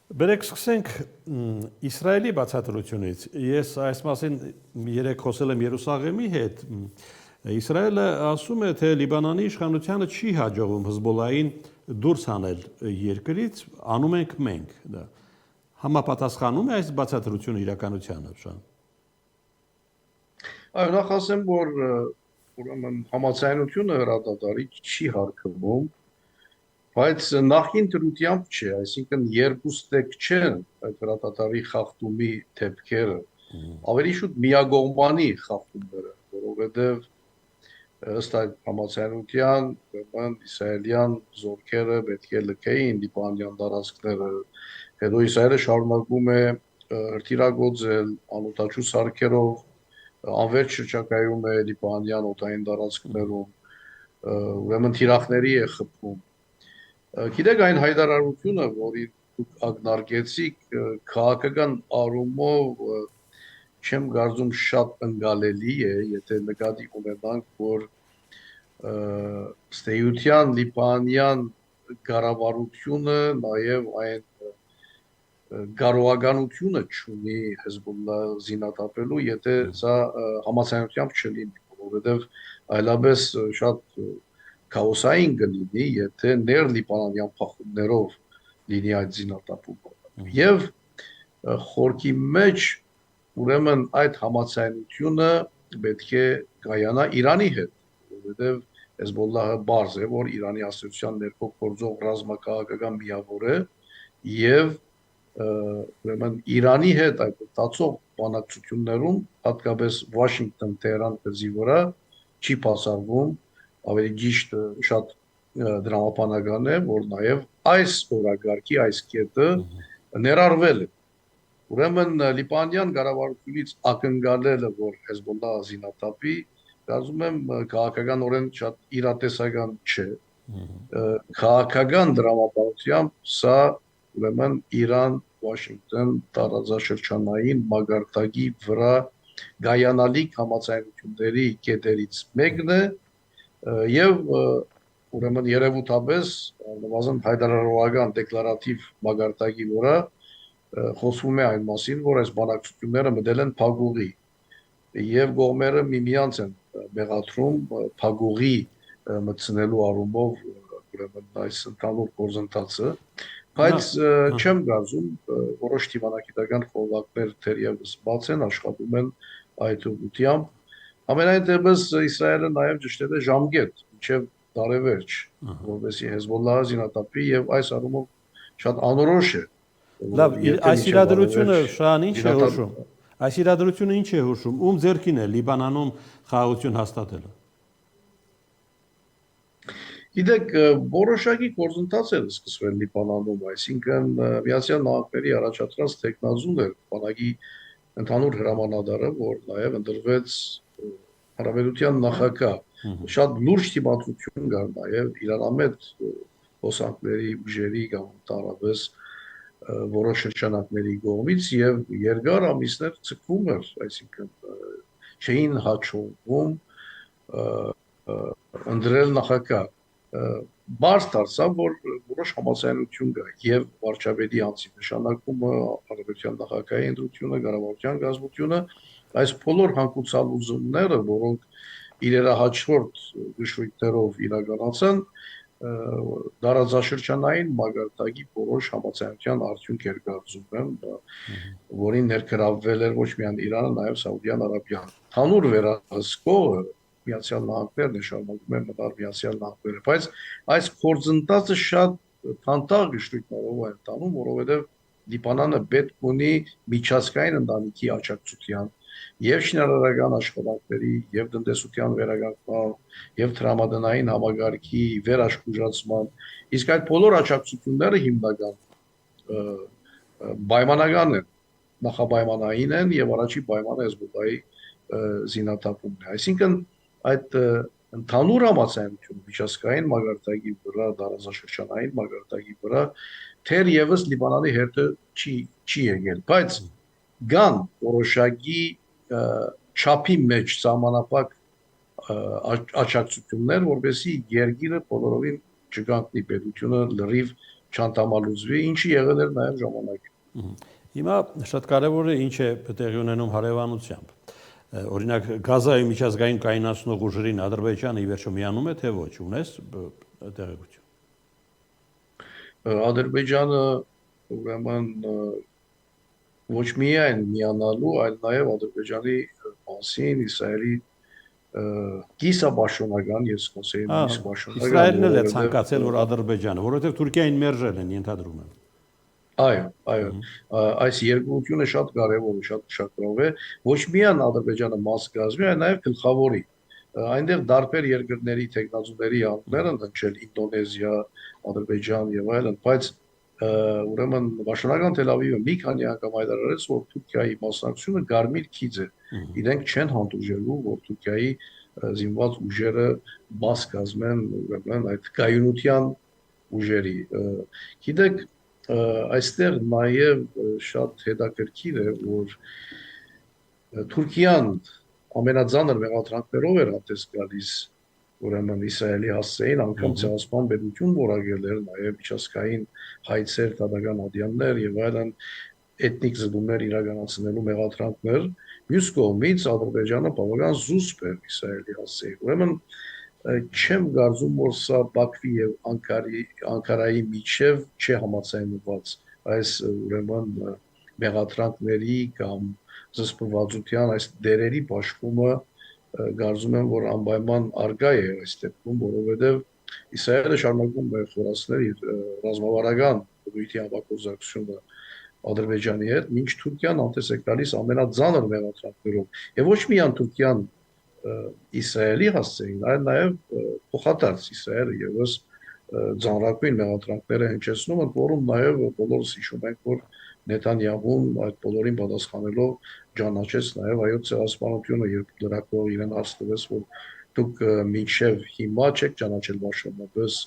Բերեք սկսենք Իսրայելի բացատրությունից։ Ես այս մասին երեք խոսել եմ Երուսաղեմի հետ։ Իսրայելը ասում է, թե Լիբանանի իշխանությանը չի հաջողվում Հզբոլային դուրս հանել երկրից, անում ենք մենք դա։ Համապատասխանում է այս բացատրությունը իրականությանը, Շան։ Այո, նախ ասեմ, որ ուրեմն համաձայնությունը հրադադարի չի հարկվում, բայց նախին դրությամբ չէ, այսինքն երկու ստեկ չեն այդ հրադադարի խախտումի դեպքերը, ավելի շուտ միակողմանի խախտումները, որովհետև ըստ այդ համաձայնության իսրայելյան զորքերը պետք է լքեին լիբանանյան տարածքները, հետո Իսրայելը շարունակում է հրթիռագործել անօդաչու սարքերով, անվերջ շրջակայում է լիբանանյան օդային տարածքներում, ուրեմն թիրախների է խփում։ Գիտեք այն հայտարարությունը, որի դուք ակնարկեցիք, քաղաքական առումով չեմ կարծում շատ ընկալելի է, եթե նկատի ունենանք, որ ստեյության լիբանանյան կառավարությունը նաև այն կարողականությունը չունի Հեզբոլլա զինաթափելու, եթե սա համաձայնությամբ չլինի, որովհետև այլապես շատ քաոսային կլինի, եթե ներ-լիբանանյան փախուտներով լինի այդ զինաթափումը։ Եվ խորքի մեջ ուրեմն այդ համաձայնությունը պետք է կայանա Իրանի հետ, որովհետև Հեզբոլլահը բարձ է, որ Իրանի Հանրապետության ներքո գործող ռազմաքաղաքական միավոր է եւ ուրեմն Իրանի հետ այդ տածող բանակցություններում, հատկապես Վաշինգտոն-Թեհրան գծի վրա չի բացառվում, ավելի ճիշտ շատ դրամապանական է, որ նաև այս օրակարգի այս կետը ներառվել է։ Ուրեմն լիբանանյան կառավարությունից ակնկալելը, որ Հեզբոլլահը զինաթափի, կարծում եմ քաղաքականորեն շատ իրատեսական չէ։ Քաղաքական դրամապանությամբ սա ուրեմն Իրան-Վաշինգտոն տարածաշրջանային մակարդակի վրա գայանալիք համաձայնությունների կետերից մեկն է եւ ուրեմն երևութապես նվազն հայտարարողական դեկլարատիվ մակարդակի վրա խոսվում է այն մասին, որ այս բանակցությունները մտել են փակուղի եւ կողմերը միմյանց են մեղադրում փակուղի մտցնելու առումով ուրեմն այս ընդհանուր գործընթացը, բայց չեմ կարծում որոշ դիվանագիտական խորհուրդներ թերևս բաց են աշխատում են այդ ուղղությամբ։ Ամենայն դեպս Իսրայելը նաև ճշտել է ժամկետ մինչև տարեվերջ, որովհետեւ Հեզբոլլահը զինաթափի եւ այս առումով շատ անորոշ է։ Լավ, այս իրադրությունը Շահան ինչ է հուշում։ Այս իրադրությունը ինչ է հուշում։ Ում ձեռքին է Լիբանանում խաղաղություն հաստատելը։ Գիտեք, որոշակի գործընթաց է սկսվել Լիբանանում, այսինքն Միացյալ Նահանգների առաջադրած տեխնազուն էր բանակի ընդհանուր հրամանատարը, որ նաև ընտրվեց Հանրապետության նախագահ, շատ լուրջ դիմադրություն կար նաև իրանամետ հոսանքների ուժերի կամ տարաբես որոշ շրջանակների կողմից եւ երկար ամիսներ ցկվում էր, այսինքն չէին հաջողվում ընդրել նախագահ։ Բարձ դարձավ, որ որոշ համաձայնություն կա եւ վարչապետի անձի նշանակումը, Հանրապետության նախագահի ընտրությունը, կառավարության կազմությունը, այս բոլոր հանգուցալուզումները, որոնք իրերահաջորդ գշույթներով իրականացան, դարաձաշրջանային մակարդակի որոշ համաձայնության արդյունք էր կարծում եմ, որին ներգրավվել էր ոչ միայն Իրանը, նաև Սաուդյան Արաբիան։ Հանուր վերահսկողը Միացյալ Նահանգներն է, շարունակում են մտալ Միացյալ Նահանգները, բայց այս գործընթացը շատ թանտաղ գշտույթներով է ընթանում, որովհետև Լիբանանը պետք ունի միջազգային ընտանիքի աջակցության եւ շինարարական աշխատանքների եւ տնտեսության վերականգնման եւ տրամադրային համագարկի վերաշխուժացման, իսկ այդ բոլոր աջակցությունները հիմնական պայմանական են, նախապայմանային են եւ առաջի պայմանը Հեզբոլլահի զինաթափումն է, այսինքն այդ ընդհանուր համաձայնությունը միջազգային մակարդակի վրա, տարածաշրջանային մակարդակի վրա թերևս Լիբանանի հերթը չի եկել, բայց կան որոշակի չափի մեջ սահմանափակ աջակցություններ, որպեսզի երկիրը բոլորովին չկանգնի, պետությունը լրիվ չանտամալուծվի, ինչի եղել էր նաև ժամանակին։ Հիմա շատ կարևոր է ինչ է տեղի ունենում հարևանությամբ։ Օրինակ Գազայի միջազգային կայունացնող ուժերին Ադրբեջանը ի վերջո միանում է թե ոչ, ունես տեղեկություն։ Ադրբեջանը ուրեմն ոչ միայն միանալու, այլ նաև Ադրբեջանի մասին Իսրայելի կիսաբաշխոնական, ես կասեի նույնիսկ բաշխոնական, Իսրայելն էլ է ցանկացել, որ Ադրբեջանը, որովհետև Թուրքիային մերժել են, ենթադրում եմ։ Այո, այս երկությունը շատ կարևոր է, շատ ուշագրավ է, ոչ միայն Ադրբեջանը մաս կազմի, այլ նաև գլխավորի։ Այնտեղ դարբեր երկրների տեխնազուների անուններ են հնչել Ինդոնեզիա, Ադրբեջան եւ այլն, բայց ուրեմն Վաշինգտոն Թել Ավիվը մի քանի անգամ հայտարարեց, որ Թուրքիայի մասնակցությունը Գարմիր քիծ է։ Իրենք չեն հանդուրժելու, որ Թուրքիայի զինված ուժերը մաս կազմեն ուրեմն այդ կայունության ուժերի։ Գիտեք, այստեղ նաև շատ հետաքրքիր է, որ Թուրքիան ամենածանր մեղադրանքներով էր հանդես գալիս ուրեմն Իսրայելի հասցեին, անգամ ցեղասպան պետություն որակել էր, նաև միջազգային հայցեր, դատական ադյաններ եւ այլն էթնիկ զդումներ իրականացնելու մեղադրանքներ։ Մյուս կողմից Ադրբեջանը բավական զուսպ էր Իսրայելի հասցեին։ Ուրեմն չեմ կարծում, որ սա Բաքվի եւ Անկարայի միջև չի համաձայնված այս ուրեմն մեղադրանքների կամ զսպվածության այս դերերի բաշխումը կարծում եմ, որ անպայման արգա է այս դեպքում, որովհետև Իսրայելը շարունակում է խորացնել իր ռազմավարական բնույթի համագործակցությունը Ադրբեջանի հետ, մինչ Թուրքիան անտես է գալիս ամենածանր մեղադրանքներով։ Եվ ոչ միայն Թուրքիան Իսրայելի հասցեին, այլ նաև փոխադարձ Իսրայելը եւս ձանրակույն մեղադրանքներ է հնչեցնում, որում նաև բոլորս հիշում ենք, որ Նեթանյահուն այդ բոլորին պատասխանելով ճանաչեց նաև այոց ցեղասպանությունը, երբ լրակվող իրեն հարց տվեց, որ դուք մինչև հիմա չեք ճանաչել մասշտաբապես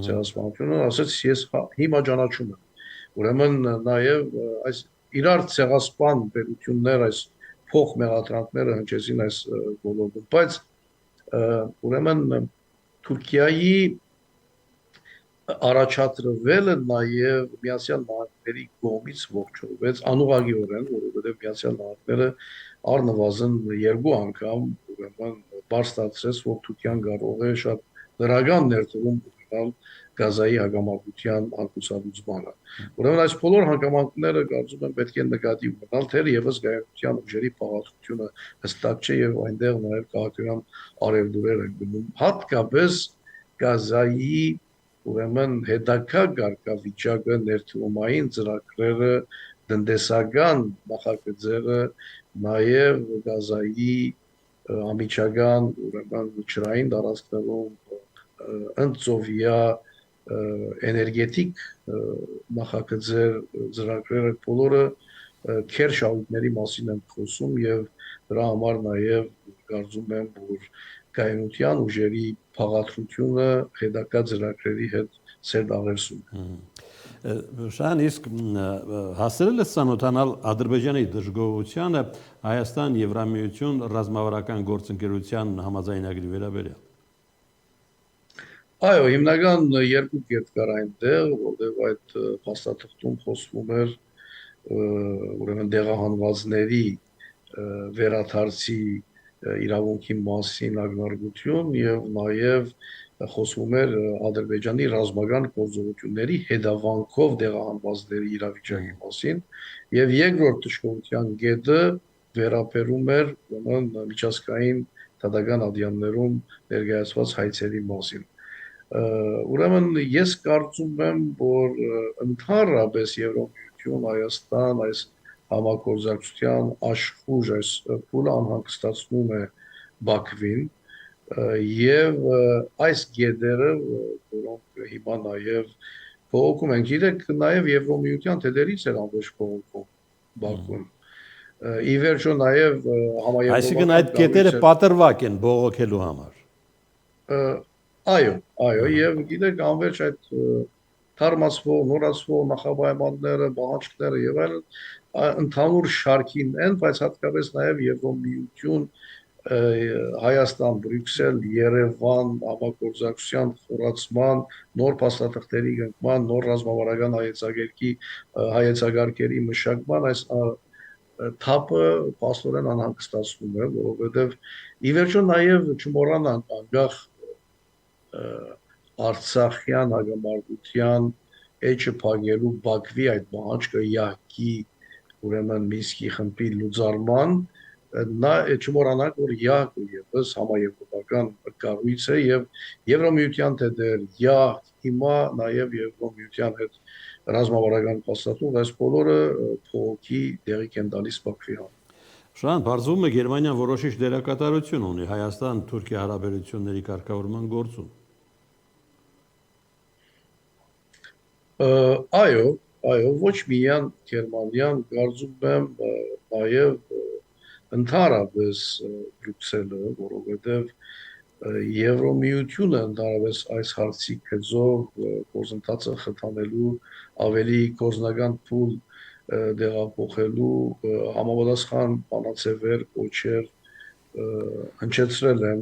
ցեղասպանությունը, ասաց ես հիմա ճանաչում եմ։ Ուրեմն նաև այս իրար ցեղասպան պետություններ, այս փոխ մեղադրանքները հնչեցին այս ոլորտում, բայց ուրեմն Թուրքիայի առաջադրվելը նաև Միացյալ Նահանգների կողմից ողջունվեց անուղղակիորեն, որովհետև Միացյալ Նահանգները առնվազն 2 անգամ ուրեմն բարձրացրեց, որ Թուրքիան կարող է շատ դրական ներդրում ունենալ Գազայի հակամարտության անկուսալուծմանը։ Ուրեմն այս բոլոր հանգամանքները կարծում եմ պետք է նկատի ունենալ, թերևս գայունության ուժերի պաղատությունը հստակ չէ եւ այնտեղ նաև քաղաքական արևդուրեր են գնում, հատկապես Գազայի ուրեմն հետագա կարգավիճակը, ներդրումային ծրագրերը, տնտեսական նախագծերը, նաև Գազայի ամիջական ուրեմն ջրային տարածքներում ընծովյա էներգետիկ նախագծեր, ծրագրերը բոլորը քեր շահույթների մասին են խոսում եւ դրա համար նաև կարծում եմ, որ կայունության ուժերի փաղաթրությունը հետագա ծրագրերի հետ սերտաղերսում է։ Շան իսկ հասցրել ես ծանոթանալ Ադրբեջանի դժգոհությանը Հայաստան-Եվրամիություն ռազմավարական գործընկերության համաձայնագրի վերաբերյալ։ Այո, հիմնական 2 կետ կար այնտեղ, որտեղ այդ փաստաթղթում խոսվում էր ուրեմն դեղահանվածների վերադարձի իրավունքի մասին ակնարկություն եւ նաեւ խոսվում էր Ադրբեջանի ռազմական գործողությունների հետևանքով դեղահանվածների իրավիճակի մասին եւ երկրորդ դժգոհության կետը վերաբերում էր ուրեմն միջազգային դատական ադյաններում ներկայացված հայցերի մասին։ Ուրեմն ես կարծում եմ, որ ընդհանրապես Եվրոմիություն, Հայաստան այս համագործակցության աշխուժ այս փուլը անհանգստացնում է Բաքվին եւ այս գեդերը, որոնք հիմա նաեւ փոխում են, գիտեք, նաեւ Եվրոմիության թեթերից էր անվեշ փոխում Բաքուն։ Ի վերջո նաեւ համաեվրոպական Այսինքն այդ կետերը պատրվակ են բողոքելու համար։ Այո, եւ գիտեք, անվերջ այդ թարմացվող, նորացվող նախապայմանները, բանջարները եւ այլն ընդհանուր շարքին են, բայց հատկապես նաեւ Եվրոմիություն Հայաստան, Բրյուսել, Երևան, համագործակցության խորացման, նոր փաստաթղթերի գնման, նոր ռազմավարական հայեցակարգերի մշակման այս թափը փաստորեն անհանգստացնում է, որովհետև ի վերջո նաև չմոռանանք անկախ Արցախյան հակամարտության էջը փակելու Բաքվի այդ պահանջը ՀԱԿ-ի ուրեմն Մինսկի խմբի լուծարման նա չմոռանանք որ ՀԱԿ-ը եւս համաեվրոպական կառույց է եւ Եվրոմիության թեթեր հիմա նաեւ Եվրոմիության հետ ռազմավարական փաստաթուղթ այս բոլորը փողոքի դեղիկ են տալիս Բաքվի համար։ Շան, բարձվում է Գերմանիան որոշիչ դերակատարություն ունի Հայաստան-Թուրքիա հարաբերությունների կարգավորման գործում։ Այո, ոչ միայն Գերմանիան, կարծում եմ նաև ընդհանրապես Բրյուսելը, որովհետև Եվրոմիությունը ընդհանրապես այս հարցի գծով գործընթացը խթանելու ավելի գործնական փուլ դեղափոխելու համապատասխան բանաձևեր, կոչեր հնչեցրել են,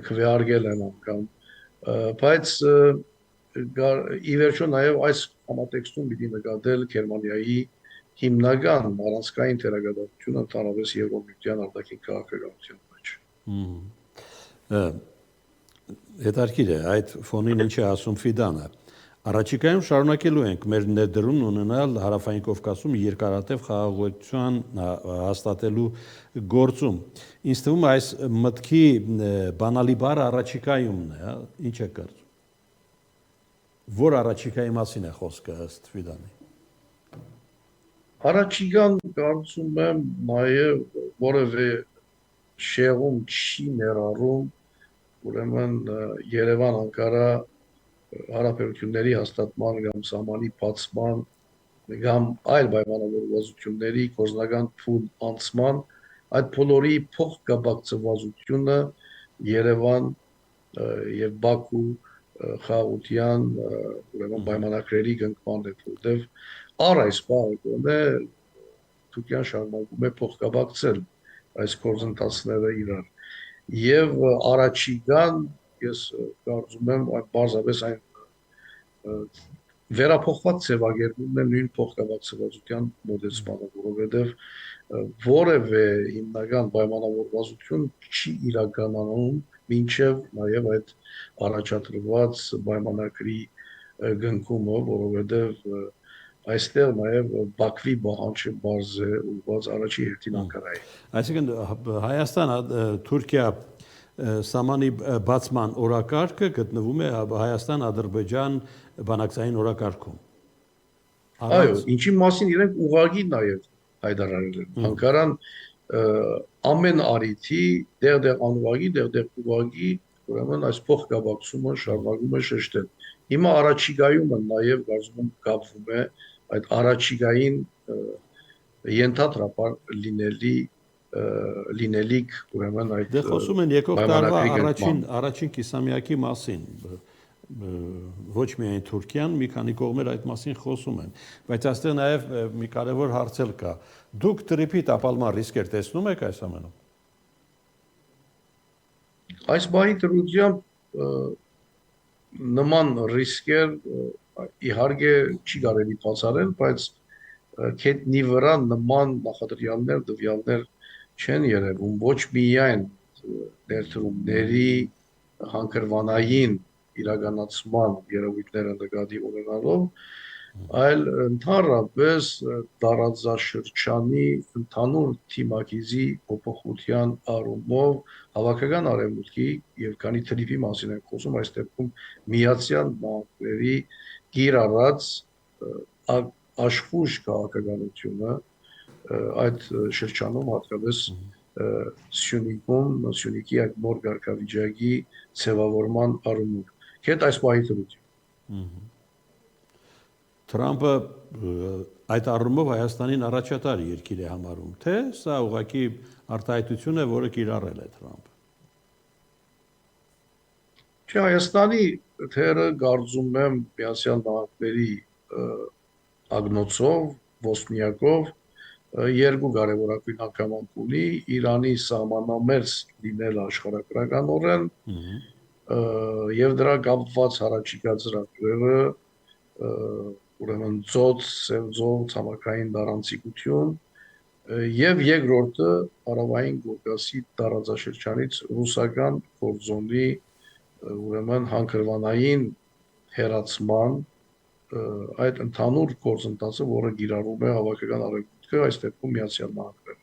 քվեարկել են անգամ, բայց ի վերջո նաև այս համատեքստում պիտի նկատել Գերմանիայի հիմնական առանցքային թերակատարությունը ընդհանրապես Եվրոմիության արտաքին քաղաքականության մեջ։ Հետարքիր է, այդ ֆոնին ինչ է ասում Ֆիդանը։ Առաջիկայում շարունակելու ենք մեր ներդրումն ունենալ Հարավային Կովկասում երկարատև խաղաղություն հաստատելու գործում։ Ինձ թվում է այս մտքի բանալի բառը առաջիկայումն է, ինչ է կարծում։ Որ առաջիկայի մասին է խոսքը ըստ Ֆիդանի։ Առաջիկան կարծում եմ նաև որևէ շեղում չի ներառում ուրեմն Երևան-Անկարա հարաբերությունների հաստատման կամ սահմանի բացման կամ այլ պայմանավորվածությունների գործնական փուլ անցման այդ բոլորի փոխկապակցվածությունը Երևան եւ Բաքու խաղաղության ուրեմն պայմանագրերի կնքման հետ, որտեղ առ այս պահը Թուրքիան շարունակում է փոխկապակցել այս գործընթացները իրար եւ առաջիկան ես կարծում եմ պարզապես այն վերափոխված ձևակերպումն է նույն փոխկապակցվածության մոտեցմանը, որովհետև որևէ հիմնական պայմանավորվածություն չի իրականանում մինչև նաև այդ առաջադրված պայմանագրի գնքումը, որովհետև այստեղ նաև Բաքվի պահանջը բարձ է ուղղված առաջի հերթին Անկարայի։ Այսինքն Հայաստան-Թուրքիա սահմանի բացման օրակարգը գտնվում է Հայաստան-Ադրբեջան բանակցային օրակարգում։ Այո, ինչի մասին իրենք ուղղակի նաև հայտարարել են։ Անկարան ամեն առիթի դեղ անուղղակի, դեղ ուղղակի ուրեմն այս փոխկապակցումը շարունակում է շեշտել։ Հիմա առաջիկայում նաև կարծում եմ կապվում է այդ առաջիկային ենթադրաբար լինելիք ուրեմն այդ Դե խոսում են եկող տարվա առաջին կիսամյակի մասին ոչ միայն Թուրքիան, մի քանի կողմեր այդ մասին խոսում են, բայց այստեղ նաև մի կարևոր հարց էլ կա։ Դուք տրիփի տապալման ռիսկեր տեսնում եք այս ամենում։ Այս բանի դրությամբ նման ռիսկեր իհարկե չի կարելի բացառել, բայց քետնի վրա նման նախադրյալներ, տվյալներ չեն երևում ոչ միայն ներդրումների հանգրվանային իրականացման երևույթները նկատի ունենալով, այլ ընդհանրապես տարածաշրջանի ընդհանուր թիմակիզի փոփոխության առումով հավաքական արևմուտքի եւ քանի թրիփի մասին ենք խոսում, այս դեպքում Միացյալ Նահանգների գիրառած աշխուժ քաղաքականությունը այդ շրջանում հատկապես Սյունիքի այդ նոր կարգավիճակի ձևավորման առումով։ Քեթ այս պահի դրություն։ Թրամփը այդ առումով Հայաստանին առաջատար երկիր է համարում, թե սա ուղղակի արտահայտություն է, որը կիրառել է Թրամփը։ Չէ, Հայաստանի թերը կարծում եմ Միացյալ Նահանգների ագնոցով, ոսպնյակով երկու կարևորագույն հանգամանք ունի Իրանի սահմանամերձ լինել աշխարհագրականորեն եւ դրա կապված հարաճիգա ծրագրերը ուրեմն ծոց, սևձով, ցամաքային տարանցիկություն եւ երկրորդը Արավային Կովկասի տարածաշրջանից ռուսական գործոնի ուրեմն հանգրվանային հերացման այդ ընդհանուր գործընթացը, որը գիրառում է հավաքական արևմուտքը, այս դեպքում Միացյալ Նահանգները։